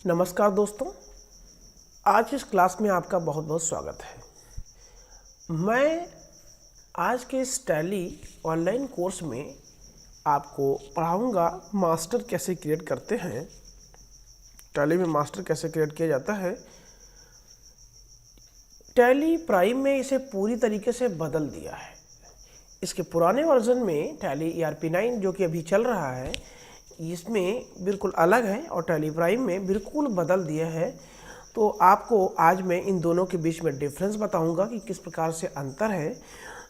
नमस्कार दोस्तों, आज इस क्लास में आपका बहुत बहुत स्वागत है। मैं आज के इस टैली ऑनलाइन कोर्स में आपको पढ़ाऊंगा मास्टर कैसे क्रिएट करते हैं। टैली में मास्टर कैसे क्रिएट किया जाता है। टैली प्राइम में इसे पूरी तरीके से बदल दिया है। इसके पुराने वर्जन में टैली ERP9 जो कि अभी चल रहा है, इसमें बिल्कुल अलग है और टैली प्राइम में बिल्कुल बदल दिया है। तो आपको आज मैं इन दोनों के बीच में डिफरेंस बताऊंगा कि किस प्रकार से अंतर है।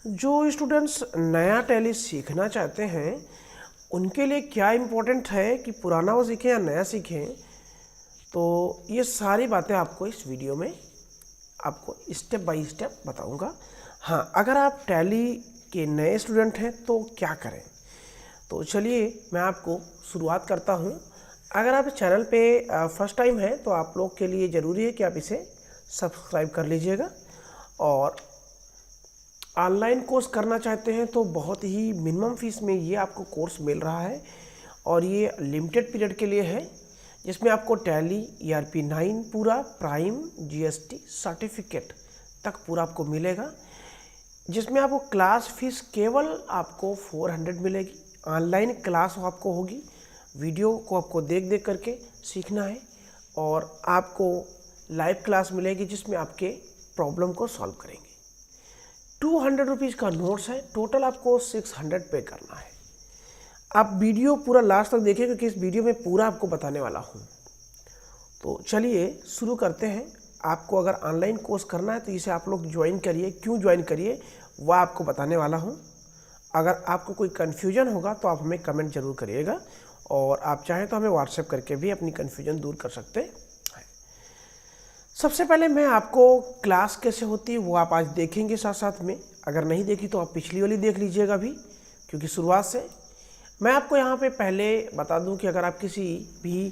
जो स्टूडेंट्स नया टैली सीखना चाहते हैं उनके लिए क्या इम्पोर्टेंट है कि पुराना वो सीखें या नया सीखें, तो ये सारी बातें आपको इस वीडियो में आपको स्टेप बाय स्टेप बताऊंगा। हाँ, अगर आप टैली के नए स्टूडेंट हैं तो क्या करें, तो चलिए मैं आपको शुरुआत करता हूं। अगर आप इस चैनल पे फर्स्ट टाइम है तो आप लोग के लिए ज़रूरी है कि आप इसे सब्सक्राइब कर लीजिएगा। और ऑनलाइन कोर्स करना चाहते हैं तो बहुत ही मिनिमम फीस में ये आपको कोर्स मिल रहा है और ये लिमिटेड पीरियड के लिए है, जिसमें आपको टैली ERP9 पूरा प्राइम GST सर्टिफिकेट तक पूरा आपको मिलेगा, जिसमें आपको क्लास फीस केवल आपको 400 मिलेगी। ऑनलाइन क्लास आपको होगी, वीडियो को आपको देख देख करके सीखना है और आपको लाइव क्लास मिलेगी जिसमें आपके प्रॉब्लम को सॉल्व करेंगे। 200 रुपीज़ का नोट्स है, टोटल आपको 600 पे करना है। आप वीडियो पूरा लास्ट तक देखिए क्योंकि इस वीडियो में पूरा आपको बताने वाला हूँ। तो चलिए शुरू करते हैं। आपको अगर ऑनलाइन कोर्स करना है तो इसे आप लोग ज्वाइन करिए। क्यों ज्वाइन करिए वह आपको बताने वाला हूँ। अगर आपको कोई कन्फ्यूजन होगा तो आप हमें कमेंट जरूर करिएगा और आप चाहें तो हमें व्हाट्सएप करके भी अपनी कन्फ्यूजन दूर कर सकते हैं। सबसे पहले मैं आपको क्लास कैसे होती है वो आप आज देखेंगे साथ साथ में। अगर नहीं देखी तो आप पिछली वाली देख लीजिएगा भी, क्योंकि शुरुआत से मैं आपको यहाँ पे पहले बता दूँ कि अगर आप किसी भी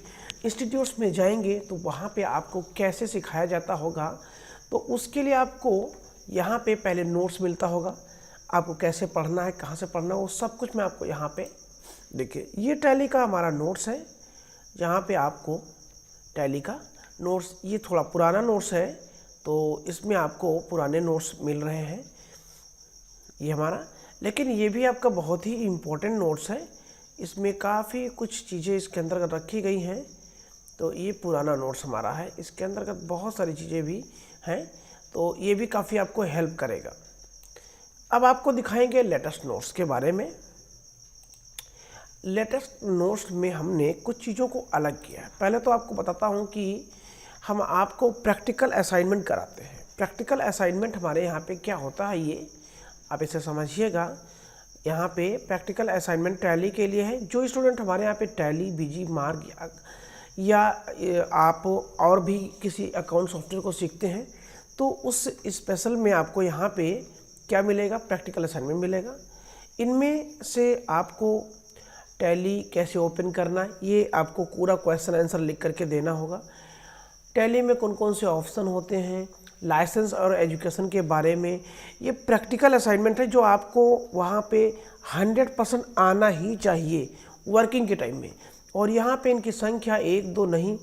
इंस्टीट्यूट्स में जाएंगे तो वहाँ पे आपको कैसे सिखाया जाता होगा, तो उसके लिए आपको यहाँ पे पहले नोट्स मिलता होगा। आपको कैसे पढ़ना है, कहाँ से पढ़ना है, वो सब कुछ मैं आपको यहाँ पे देखिए। ये टैली का हमारा नोट्स है, जहाँ पे आपको टैली का नोट्स, ये थोड़ा पुराना नोट्स है तो इसमें आपको पुराने नोट्स मिल रहे हैं ये हमारा, लेकिन ये भी आपका बहुत ही इम्पोर्टेंट नोट्स है। इसमें काफ़ी कुछ चीज़ें इसके अंतर्गत रखी गई हैं। तो ये पुराना नोट्स हमारा है, इसके अंतर्गत बहुत सारी चीज़ें भी हैं, तो ये भी काफ़ी आपको हेल्प करेगा। अब आपको दिखाएंगे लेटेस्ट नोट्स के बारे में। लेटेस्ट नोट्स में हमने कुछ चीज़ों को अलग किया है। पहले तो आपको बताता हूँ कि हम आपको प्रैक्टिकल असाइनमेंट कराते हैं। प्रैक्टिकल असाइनमेंट हमारे यहाँ पे क्या होता है, ये आप इसे समझिएगा। यहाँ पे प्रैक्टिकल असाइनमेंट टैली के लिए है। जो स्टूडेंट हमारे यहाँ पे टैली, BG मार्ग या आप और भी किसी अकाउंट सॉफ्टवेयर को सीखते हैं तो उस स्पेशल में आपको यहाँ पे क्या मिलेगा, प्रैक्टिकल असाइनमेंट मिलेगा। इनमें से आपको टैली कैसे ओपन करना है ये आपको पूरा क्वेश्चन आंसर लिख करके देना होगा। टैली में कौन कौन से ऑप्शन होते हैं, लाइसेंस और एजुकेशन के बारे में, ये प्रैक्टिकल असाइनमेंट है जो आपको वहाँ पे 100% आना ही चाहिए वर्किंग के टाइम में। और यहाँ पे इनकी संख्या 1-2 नहीं,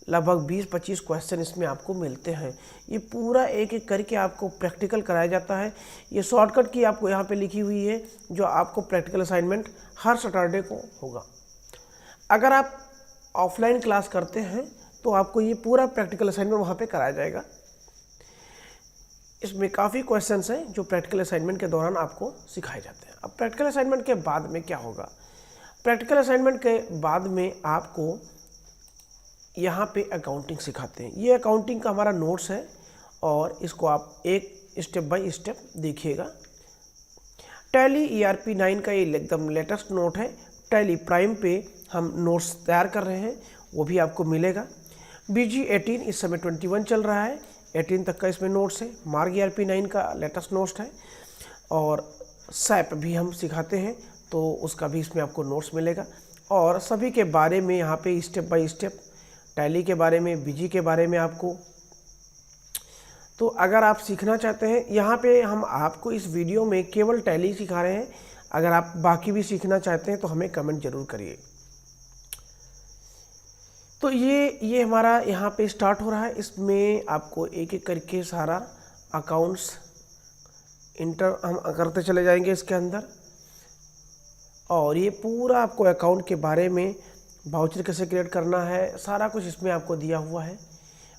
लगभग 20-25 क्वेश्चन इसमें आपको मिलते हैं। ये पूरा एक एक करके आपको प्रैक्टिकल कराया जाता है। ये शॉर्टकट की आपको यहाँ पे लिखी हुई है जो आपको प्रैक्टिकल असाइनमेंट हर सैटरडे को होगा। अगर आप ऑफलाइन क्लास करते हैं तो आपको ये पूरा प्रैक्टिकल असाइनमेंट वहाँ पे कराया जाएगा। इसमें काफ़ी क्वेश्चंस हैं जो प्रैक्टिकल असाइनमेंट के दौरान आपको सिखाए जाते हैं। अब प्रैक्टिकल असाइनमेंट के बाद में क्या होगा, प्रैक्टिकल असाइनमेंट के बाद में आपको यहाँ पे अकाउंटिंग सिखाते हैं। ये अकाउंटिंग का हमारा नोट्स है और इसको आप एक स्टेप बाय स्टेप देखिएगा। टैली ERP9 का ये एकदम लेटेस्ट नोट है। टैली प्राइम पे हम नोट्स तैयार कर रहे हैं, वो भी आपको मिलेगा। BG18 इस समय 21 चल रहा है, 18 तक का इसमें नोट्स है। मार्ग ERP9 का लेटेस्ट नोट्स है और SAP भी हम सिखाते हैं तो उसका भी इसमें आपको नोट्स मिलेगा। और सभी के बारे में यहाँ पे स्टेप बाय स्टेप, टैली के बारे में, BG के बारे में आपको। तो अगर आप सीखना चाहते हैं, यहाँ पे हम आपको इस वीडियो में केवल टैली सिखा रहे हैं। अगर आप बाकी भी सीखना चाहते हैं तो हमें कमेंट जरूर करिए। तो ये हमारा यहाँ पे स्टार्ट हो रहा है। इसमें आपको एक एक करके सारा अकाउंट्स इंटर हम करते चले जाएंगे इसके अंदर, और ये पूरा आपको अकाउंट के बारे में, वाउचर कैसे क्रिएट करना है, सारा कुछ इसमें आपको दिया हुआ है।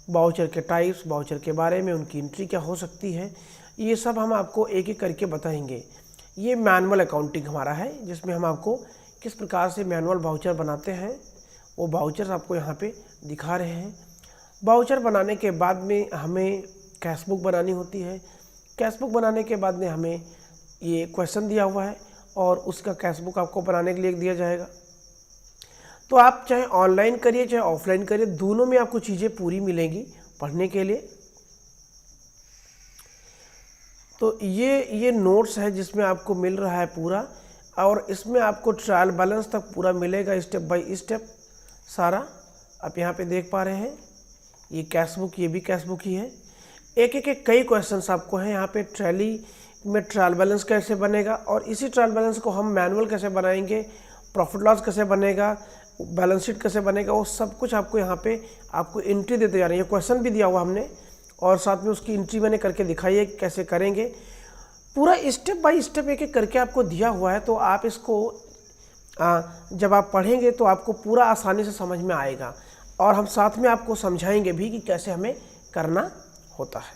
वाउचर के टाइप्स, वाउचर के बारे में, उनकी एंट्री क्या हो सकती है, ये सब हम आपको एक एक करके बताएंगे। ये मैनुअल अकाउंटिंग हमारा है, जिसमें हम आपको किस प्रकार से मैनुअल वाउचर बनाते हैं वो वाउचर्स आपको यहाँ पे दिखा रहे हैं। वाउचर बनाने के बाद में हमें कैश बुक बनानी होती है। कैश बुक बनाने के बाद में हमें ये क्वेश्चन दिया हुआ है और उसका कैश बुक आपको बनाने के लिए दिया जाएगा। तो आप चाहे ऑनलाइन करिए चाहे ऑफलाइन करिए, दोनों में आपको चीज़ें पूरी मिलेंगी पढ़ने के लिए। तो ये नोट्स है जिसमें आपको मिल रहा है पूरा, और इसमें आपको ट्रायल बैलेंस तक पूरा मिलेगा, स्टेप बाय स्टेप सारा आप यहाँ पे देख पा रहे हैं। ये कैश बुक, ये भी कैश बुक ही है। एक एक कई क्वेश्चंस आपको हैं यहाँ पे। टैली में ट्रायल बैलेंस कैसे बनेगा, और इसी ट्रायल बैलेंस को हम मैनुअल कैसे बनाएंगे, प्रॉफिट लॉस कैसे बनेगा, बैलेंस शीट कैसे बनेगा, वो सब कुछ आपको यहाँ पे आपको एंट्री देते जा रही है। क्वेश्चन भी दिया हुआ हमने, और साथ में उसकी एंट्री मैंने करके दिखाई है कैसे करेंगे। पूरा स्टेप बाय स्टेप एक एक करके आपको दिया हुआ है। तो आप इसको जब आप पढ़ेंगे तो आपको पूरा आसानी से समझ में आएगा, और हम साथ में आपको समझाएंगे भी कि कैसे हमें करना होता है।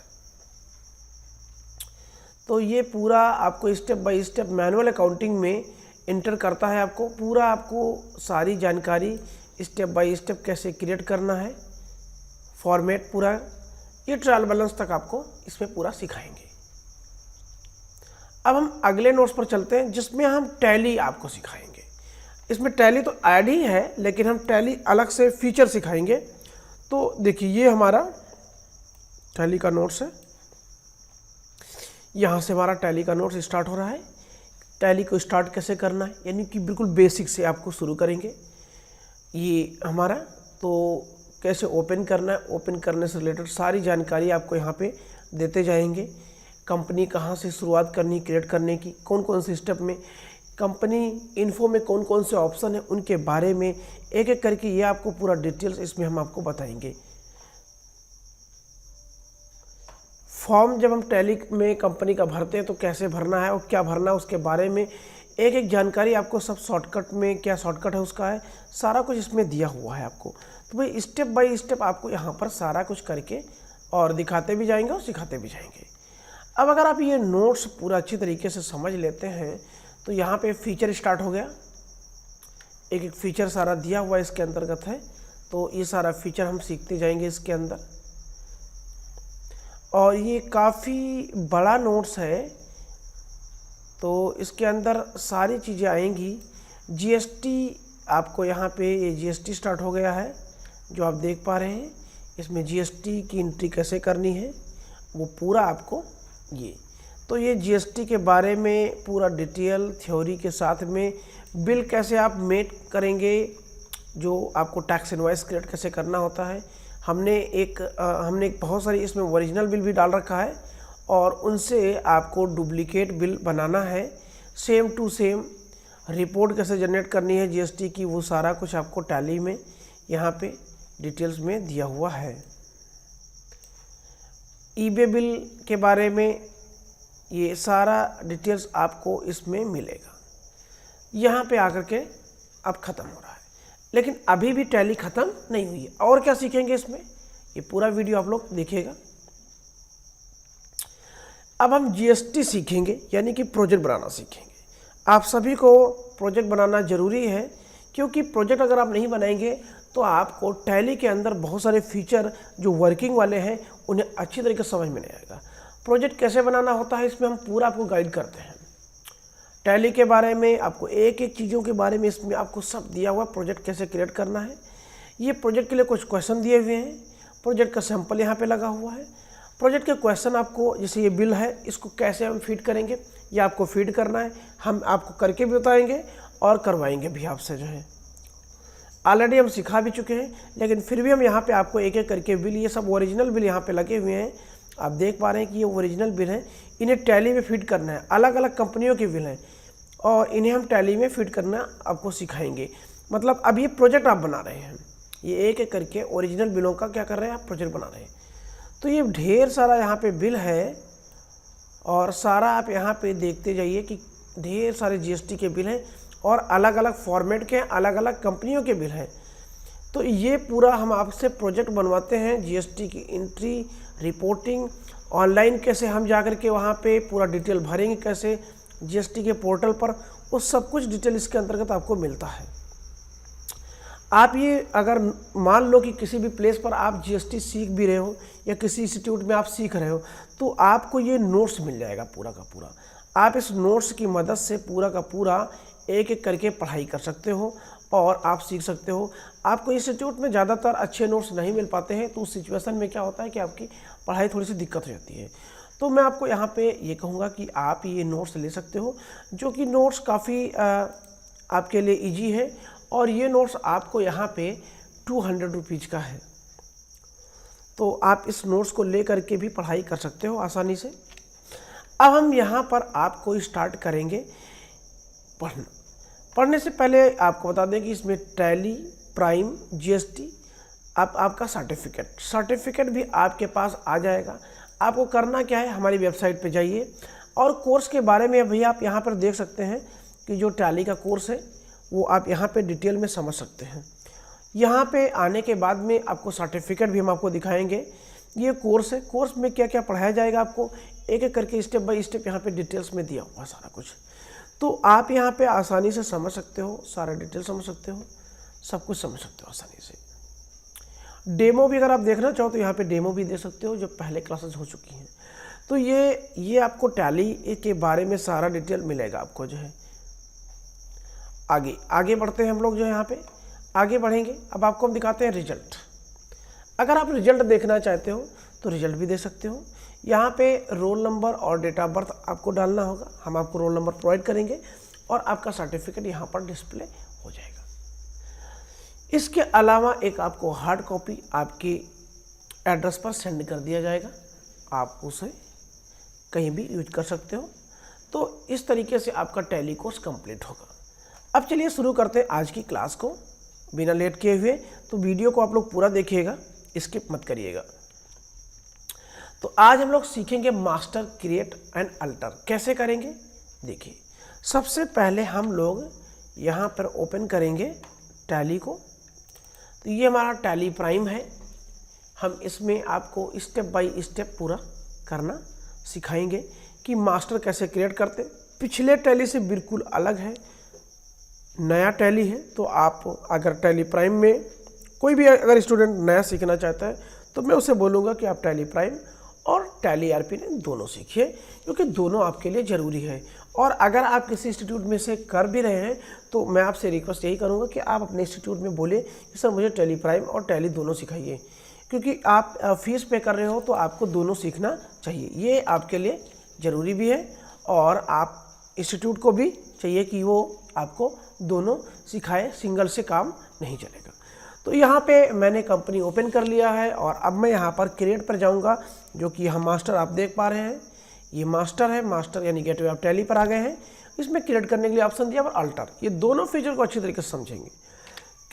तो ये पूरा आपको step by step manual accounting में इंटर करता है। आपको पूरा आपको सारी जानकारी स्टेप बाय स्टेप कैसे क्रिएट करना है, फॉर्मेट पूरा, ये ट्रायल बैलेंस तक आपको इसमें पूरा सिखाएंगे। अब हम अगले नोट्स पर चलते हैं, जिसमें हम टैली आपको सिखाएंगे। इसमें टैली तो ऐड ही है, लेकिन हम टैली अलग से फीचर सिखाएंगे। तो देखिए, ये हमारा टैली का नोट्स है। यहाँ से हमारा टैली का नोट्स स्टार्ट हो रहा है। टैली को स्टार्ट कैसे करना है, यानी कि बिल्कुल बेसिक से आपको शुरू करेंगे। ये हमारा तो कैसे ओपन करना है, ओपन करने से रिलेटेड सारी जानकारी आपको यहाँ पे देते जाएंगे। कंपनी कहाँ से शुरुआत करनी, क्रिएट करने की, कौन कौन से स्टेप में, कंपनी इन्फो में कौन कौन से ऑप्शन है, उनके बारे में एक एक करके ये आपको पूरा डिटेल्स इसमें हम आपको बताएंगे। फॉर्म जब हम टैली में कंपनी का भरते हैं तो कैसे भरना है और क्या भरना है, उसके बारे में एक एक जानकारी आपको सब शॉर्टकट में, क्या शॉर्टकट है उसका है, सारा कुछ इसमें दिया हुआ है आपको। तो भाई स्टेप बाय स्टेप आपको यहाँ पर सारा कुछ करके और दिखाते भी जाएंगे और सिखाते भी जाएंगे। अब अगर आप ये नोट्स पूरा अच्छी तरीके से समझ लेते हैं तो यहाँ पे फीचर स्टार्ट हो गया। एक एक फीचर सारा दिया हुआ इसके अंतर्गत है। तो ये सारा फीचर हम सीखते जाएंगे इसके अंदर, और ये काफ़ी बड़ा नोट्स है। तो इसके अंदर सारी चीज़ें आएंगी। जीएसटी आपको यहाँ पे ये जीएसटी स्टार्ट हो गया है, जो आप देख पा रहे हैं। इसमें जीएसटी की एंट्री कैसे करनी है वो पूरा आपको ये जीएसटी के बारे में पूरा डिटेल थ्योरी के साथ में, बिल कैसे आप मेक करेंगे, जो आपको टैक्स इनवॉइस क्रिएट कैसे करना होता है। हमने एक बहुत सारी इसमें ओरिजिनल बिल भी डाल रखा है, और उनसे आपको डुप्लीकेट बिल बनाना है। सेम टू सेम रिपोर्ट कैसे जनरेट करनी है जीएसटी की, वो सारा कुछ आपको टैली में यहाँ पे डिटेल्स में दिया हुआ है। ईबे बिल के बारे में ये सारा डिटेल्स आपको इसमें मिलेगा। यहाँ पे आकर के अब ख़त्म हो रहा है, लेकिन अभी भी टैली ख़त्म नहीं हुई है। और क्या सीखेंगे इसमें, ये पूरा वीडियो आप लोग देखिएगा। अब हम जीएसटी सीखेंगे, यानी कि प्रोजेक्ट बनाना सीखेंगे। आप सभी को प्रोजेक्ट बनाना ज़रूरी है, क्योंकि प्रोजेक्ट अगर आप नहीं बनाएंगे तो आपको टैली के अंदर बहुत सारे फीचर जो वर्किंग वाले हैं उन्हें अच्छी तरीके से समझ में नहीं आएगा। प्रोजेक्ट कैसे बनाना होता है इसमें हम पूरा आपको गाइड करते हैं। टैली के बारे में आपको एक एक चीज़ों के बारे में इसमें आपको सब दिया हुआ, प्रोजेक्ट कैसे क्रिएट करना है। ये प्रोजेक्ट के लिए कुछ क्वेश्चन दिए हुए हैं, प्रोजेक्ट का सैंपल यहाँ पे लगा हुआ है। प्रोजेक्ट के क्वेश्चन आपको, जैसे ये बिल है, इसको कैसे हम फीड करेंगे, ये आपको फीड करना है। हम आपको करके भी बताएंगे और करवाएंगे भी आपसे, जो है ऑलरेडी हम सिखा भी चुके हैं, लेकिन फिर भी हम यहाँ पे आपको एक एक करके बिल, ये सब ओरिजिनल बिल यहाँ पे लगे हुए हैं। आप देख पा रहे हैं कि ये ओरिजिनल बिल है, इन्हें टैली में फीड करना है। अलग अलग कंपनियों के बिल हैं और इन्हें हम टैली में फीड करना आपको सिखाएंगे। मतलब अब ये प्रोजेक्ट आप बना रहे हैं, ये एक एक करके ओरिजिनल बिलों का क्या कर रहे हैं, आप प्रोजेक्ट बना रहे हैं। तो ये ढेर सारा यहाँ पे बिल है और सारा आप यहाँ पे देखते जाइए कि ढेर सारे जीएसटी के बिल हैं और अलग अलग फॉर्मेट के, अलग अलग कंपनियों के बिल हैं। तो ये पूरा हम आपसे प्रोजेक्ट बनवाते हैं, जीएसटी की एंट्री, रिपोर्टिंग, ऑनलाइन कैसे हम जाकर के वहाँ पे पूरा डिटेल भरेंगे, कैसे जीएसटी के पोर्टल पर, वो सब कुछ डिटेल इसके अंतर्गत आपको मिलता है। आप ये अगर मान लो कि किसी भी प्लेस पर आप जीएसटी सीख भी रहे हो या किसी इंस्टीट्यूट में आप सीख रहे हो, तो आपको ये नोट्स मिल जाएगा पूरा का पूरा। आप इस नोट्स की मदद से पूरा का पूरा एक एक करके पढ़ाई कर सकते हो और आप सीख सकते हो। आपको इंस्टीट्यूट में ज़्यादातर अच्छे नोट्स नहीं मिल पाते हैं, तो उस सिचुएशन में क्या होता है कि आपकी पढ़ाई थोड़ी सी दिक्कत हो जाती है। तो मैं आपको यहाँ पे ये कहूँगा कि आप ये नोट्स ले सकते हो, जो कि नोट्स काफ़ी आपके लिए इजी है और ये नोट्स आपको यहाँ पे 200 रुपीज़ का है। तो आप इस नोट्स को ले करके भी पढ़ाई कर सकते हो आसानी से। अब हम यहाँ पर आपको स्टार्ट करेंगे पढ़ना। पढ़ने से पहले आपको बता दें कि इसमें टैली, प्राइम, जीएसटी, आपका सर्टिफिकेट भी आपके पास आ जाएगा। आपको करना क्या है, हमारी वेबसाइट पे जाइए और कोर्स के बारे में भी आप यहाँ पर देख सकते हैं कि जो टैली का कोर्स है वो आप यहाँ पे डिटेल में समझ सकते हैं। यहाँ पे आने के बाद में आपको सर्टिफिकेट भी हम आपको दिखाएंगे। ये कोर्स है, कोर्स में क्या क्या पढ़ाया जाएगा आपको एक एक करके स्टेप बाय स्टेप यहाँ पे डिटेल्स में दिया हुआ सारा कुछ। तो आप यहाँ पे आसानी से समझ सकते हो, सारा डिटेल समझ सकते हो, सब कुछ समझ सकते हो आसानी से। डेमो भी अगर आप देखना चाहो तो यहाँ पे डेमो भी दे सकते हो, जो पहले क्लासेस हो चुकी हैं। तो ये आपको टैली के बारे में सारा डिटेल मिलेगा आपको जो है। आगे बढ़ते हैं हम लोग जो यहाँ पे आगे बढ़ेंगे। अब आपको हम दिखाते हैं रिजल्ट। अगर आप रिजल्ट देखना चाहते हो तो रिजल्ट भी दे सकते हो। यहाँ पे रोल नंबर और डेट ऑफ बर्थ आपको डालना होगा, हम आपको रोल नंबर प्रोवाइड करेंगे और आपका सर्टिफिकेट यहाँ पर डिस्प्ले हो जाएगा। इसके अलावा एक आपको हार्ड कॉपी आपकी एड्रेस पर सेंड कर दिया जाएगा, आप उसे कहीं भी यूज कर सकते हो। तो इस तरीके से आपका टैली कोर्स कंप्लीट होगा। अब चलिए शुरू करते हैं आज की क्लास को बिना लेट किए हुए। तो वीडियो को आप लोग पूरा देखिएगा, स्किप मत करिएगा। तो आज हम लोग सीखेंगे मास्टर, क्रिएट एंड अल्टर कैसे करेंगे। देखिए, सबसे पहले हम लोग यहाँ पर ओपन करेंगे टैली को। तो ये हमारा टैली प्राइम है। हम इसमें आपको स्टेप बाय स्टेप पूरा करना सिखाएंगे कि मास्टर कैसे क्रिएट करते। पिछले टैली से बिल्कुल अलग है, नया टैली है। तो आप अगर टैली प्राइम में कोई भी अगर स्टूडेंट नया सीखना चाहता है तो मैं उसे बोलूँगा कि आप टैली प्राइम और टैली ERP9 दोनों सीखिए, क्योंकि दोनों आपके लिए ज़रूरी है। और अगर आप किसी इंस्टीट्यूट में से कर भी रहे हैं तो मैं आपसे रिक्वेस्ट यही करूँगा कि आप अपने इंस्टीट्यूट में बोले कि सर मुझे टैली प्राइम और टैली दोनों सिखाइए, क्योंकि आप फीस पे कर रहे हो तो आपको दोनों सीखना चाहिए। ये आपके लिए ज़रूरी भी है और आप इंस्टीट्यूट को भी चाहिए कि वो आपको दोनों सिखाए, सिंगल से काम नहीं चलेगा। तो यहाँ पे मैंने कंपनी ओपन कर लिया है और अब मैं यहाँ पर क्रिएट पर जाऊँगा, जो कि यहाँ मास्टर आप देख पा रहे हैं। ये मास्टर है, मास्टर यानी गेटवे ऑफ टैली पर आ गए हैं। इसमें क्रिएट करने के लिए ऑप्शन दिया और अल्टर, ये दोनों फीचर को अच्छी तरीके से समझेंगे।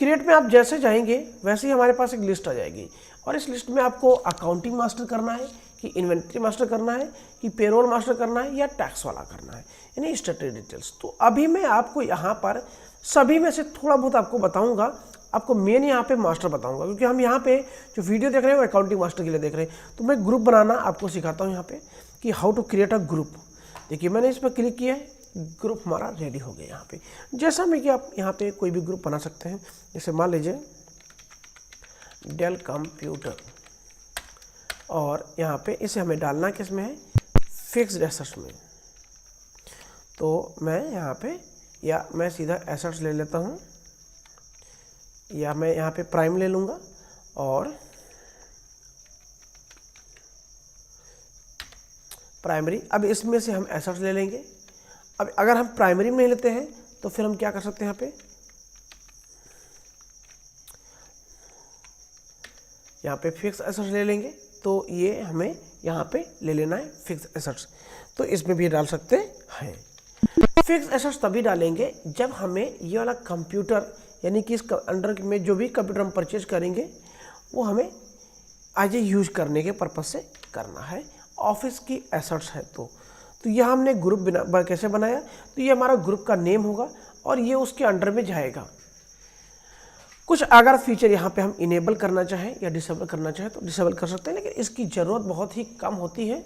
क्रिएट में आप जैसे जाएंगे वैसे ही हमारे पास एक लिस्ट आ जाएगी और इस लिस्ट में आपको अकाउंटिंग मास्टर करना है कि इन्वेंट्री मास्टर करना है कि पेरोल मास्टर करना है या टैक्स वाला करना है, यानी स्टेटरी डिटेल्स। तो अभी मैं आपको यहाँ पर सभी में से थोड़ा बहुत आपको बताऊँगा, आपको मेन यहाँ पे मास्टर बताऊँगा, क्योंकि हम यहाँ पे जो वीडियो देख रहे हैं वो अकाउंटिंग मास्टर के लिए देख रहे हैं। तो मैं ग्रुप बनाना आपको सिखाता हूँ यहाँ पे कि how to create a group. देखिए, मैंने इस पर क्लिक किया है, ग्रुप हमारा रेडी हो गया यहाँ पे। जैसा मैं कि आप यहाँ पे कोई भी ग्रुप बना सकते हैं। जैसे मान लीजिए डेल कंप्यूटर, और यहाँ पे इसे हमें डालना किस में है, फिक्स्ड एसेट्स में। तो मैं यहाँ पे या मैं सीधा एसेट्स ले लेता हूँ, या मैं यहाँ पे प्राइम ले लूँगा और प्राइमरी। अब इसमें से हम एसेट्स ले लेंगे। अब अगर हम प्राइमरी में लेते हैं तो फिर हम क्या कर सकते हैं, यहाँ पे फिक्स एसेट्स ले लेंगे। तो ये हमें यहाँ पे ले लेना है फिक्स एसेट्स, तो इसमें भी डाल सकते हैं। फिक्स एसेट्स तभी डालेंगे जब हमें ये वाला कंप्यूटर यानी कि इस अंडर में जो भी कंप्यूटर हम परचेज करेंगे वो हमें आज यूज करने के पर्पज से करना है, ऑफिस की एसेट्स है। तो यह हमने ग्रुप कैसे बनाया, तो ये हमारा ग्रुप का नेम होगा और ये उसके अंडर में जाएगा। कुछ अगर फीचर यहाँ पे हम इनेबल करना चाहें या डिसेबल करना चाहें तो डिसेबल कर सकते हैं, लेकिन इसकी ज़रूरत बहुत ही कम होती है,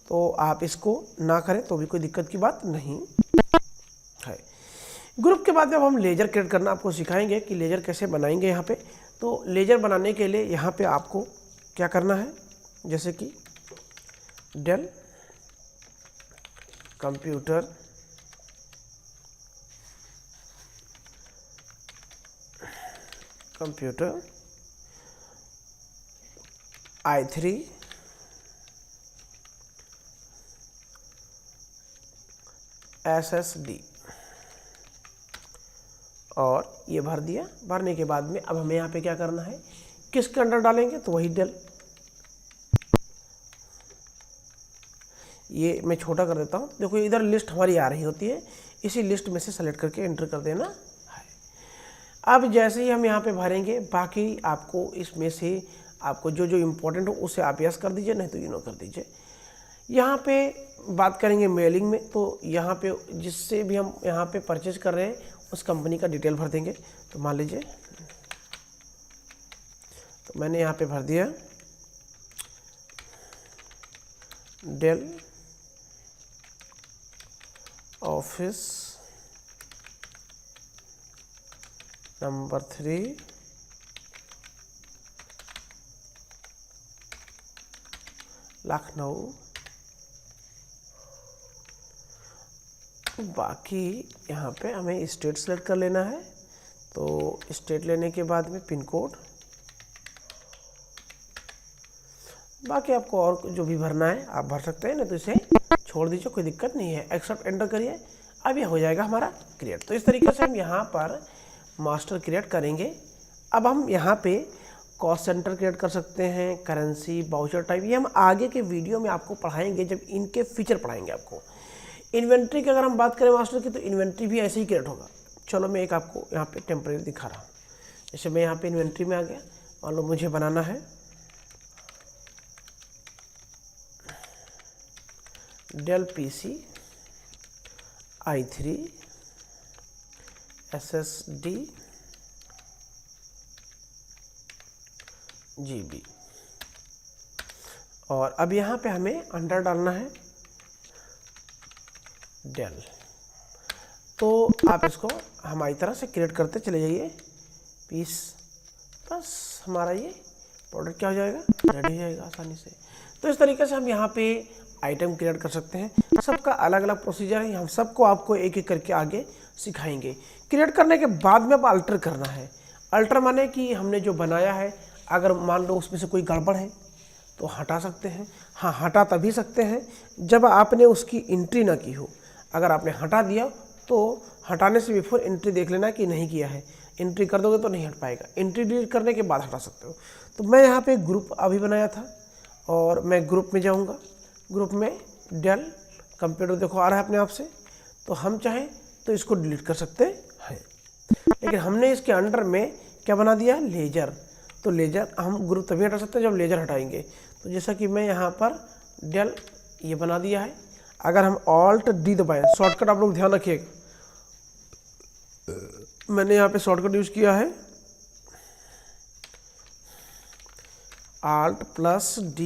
तो आप इसको ना करें तो भी कोई दिक्कत की बात नहीं है। ग्रुप के बाद जब हम लेजर क्रिएट करना आपको सिखाएंगे कि लेजर कैसे बनाएंगे यहाँ पे। तो लेजर बनाने के लिए यहाँ पे आपको क्या करना है, जैसे कि डेल कंप्यूटर i3 SSD और ये भर दिया। भरने के बाद में अब हमें यहाँ पे क्या करना है, किसके अंडर डालेंगे, तो वही डेल। ये मैं छोटा कर देता हूँ, देखो इधर लिस्ट हमारी आ रही होती है, इसी लिस्ट में से सेलेक्ट करके एंटर कर देना है। अब जैसे ही हम यहाँ पे भरेंगे, बाकी आपको इसमें से आपको जो जो इम्पोर्टेंट हो उसे आप यस कर दीजिए, नहीं तो यू नो कर दीजिए। यहाँ पे बात करेंगे मेलिंग में, तो यहाँ पे जिससे भी हम यहाँ पे परचेज कर रहे हैं उस कंपनी का डिटेल भर देंगे। तो मान लीजिए, तो मैंने यहाँ पे भर दिया डेल ऑफिस नंबर 3 लखनऊ। बाकी यहाँ पे हमें स्टेट सेलेक्ट कर लेना है, तो स्टेट लेने के बाद में पिन कोड, बाकी आपको और जो भी भरना है आप भर सकते हैं, ना तो इसे छोड़ दीजिए, कोई दिक्कत नहीं है। एक्सेप्ट एंटर करिए, अब ये हो जाएगा हमारा क्रिएट। तो इस तरीके से हम यहाँ पर मास्टर क्रिएट करेंगे। अब हम यहाँ पे कॉस्ट सेंटर क्रिएट कर सकते हैं, करेंसी, बाउचर टाइप, ये हम आगे के वीडियो में आपको पढ़ाएंगे जब इनके फीचर पढ़ाएंगे आपको। इन्वेंट्री की अगर हम बात करें मास्टर की, तो इन्वेंट्री भी ऐसे ही क्रिएट होगा। चलो मैं एक आपको यहाँ पे टेम्परेरी दिखा रहा हूँ। जैसे मैं यहाँ पे इन्वेंट्री में आ गया, मान लो मुझे बनाना है del PC i3 SSD GB, और अब यहाँ पे हमें अंडर डालना है डेल। तो आप इसको हमारी तरह से क्रिएट करते चले जाइए पीस, बस हमारा ये प्रोडक्ट क्या हो जाएगा, रेडी हो जाएगा आसानी से। तो इस तरीके से हम यहाँ पे आइटम क्रिएट कर सकते हैं। सबका अलग अलग प्रोसीजर है, हम सबको आपको एक एक करके आगे सिखाएंगे। क्रिएट करने के बाद में अब अल्टर करना है। अल्टर माने कि हमने जो बनाया है, अगर मान लो उसमें से कोई गड़बड़ है तो हटा सकते हैं। हाँ, हटा तभी सकते हैं जब आपने उसकी एंट्री ना की हो। अगर आपने हटा दिया तो हटाने से बिफोर एंट्री देख लेना कि नहीं किया है। एंट्री कर दोगे तो नहीं हट पाएगा, एंट्री डिलीट करने के बाद हटा सकते हो। तो मैं यहाँ पे ग्रुप अभी बनाया था और मैं ग्रुप में जाऊँगा। ग्रुप में डेल कंप्यूटर देखो आ रहा है अपने आप से, तो हम चाहें तो इसको डिलीट कर सकते हैं, लेकिन हमने इसके अंडर में क्या बना दिया, लेजर। तो लेजर हम ग्रुप तभी हटा सकते हैं जब लेजर हटाएंगे। तो जैसा कि मैं यहाँ पर डेल ये बना दिया है। अगर हम ऑल्ट डी दबाएं, शॉर्टकट आप लोग ध्यान रखिएगा, मैंने यहाँ पे शॉर्टकट यूज किया है Alt + D,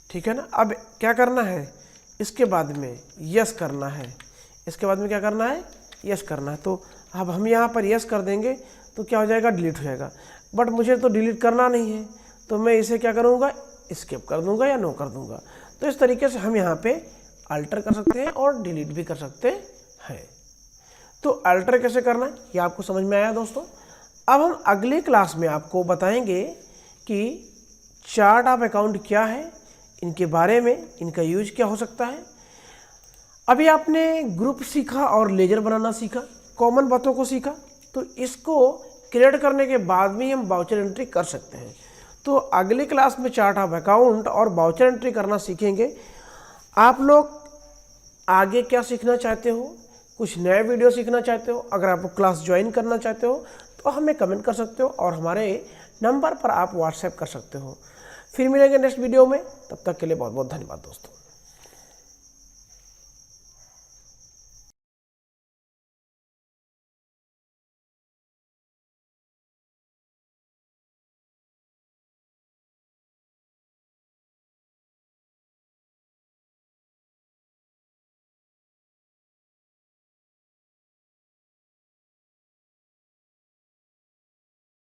ठीक है ना। अब क्या करना है, इसके बाद में यस करना है, इसके बाद में क्या करना है, यस करना है। तो अब हम यहाँ पर यस कर देंगे तो क्या हो जाएगा, डिलीट हो जाएगा। बट मुझे तो डिलीट करना नहीं है, तो मैं इसे क्या करूँगा, स्किप कर दूँगा या नो कर दूँगा। तो इस तरीके से हम यहाँ पे अल्टर कर सकते हैं और डिलीट भी कर सकते हैं। तो अल्टर कैसे करना है ये आपको समझ में आया दोस्तों। अब हम अगले क्लास में आपको बताएंगे कि चार्ट ऑफ अकाउंट क्या है, इनके बारे में, इनका यूज क्या हो सकता है। अभी आपने ग्रुप सीखा और लेजर बनाना सीखा, कॉमन बातों को सीखा, तो इसको क्रिएट करने के बाद में हम बाउचर एंट्री कर सकते हैं। तो अगली क्लास में चार्ट ऑफ अकाउंट और बाउचर एंट्री करना सीखेंगे। आप लोग आगे क्या सीखना चाहते हो, कुछ नए वीडियो सीखना चाहते हो, अगर आप क्लास ज्वाइन करना चाहते हो तो हमें कमेंट कर सकते हो और हमारे नंबर पर आप व्हाट्सएप कर सकते हो। फिर मिलेंगे नेक्स्ट वीडियो में, तब तक के लिए बहुत बहुत धन्यवाद दोस्तों।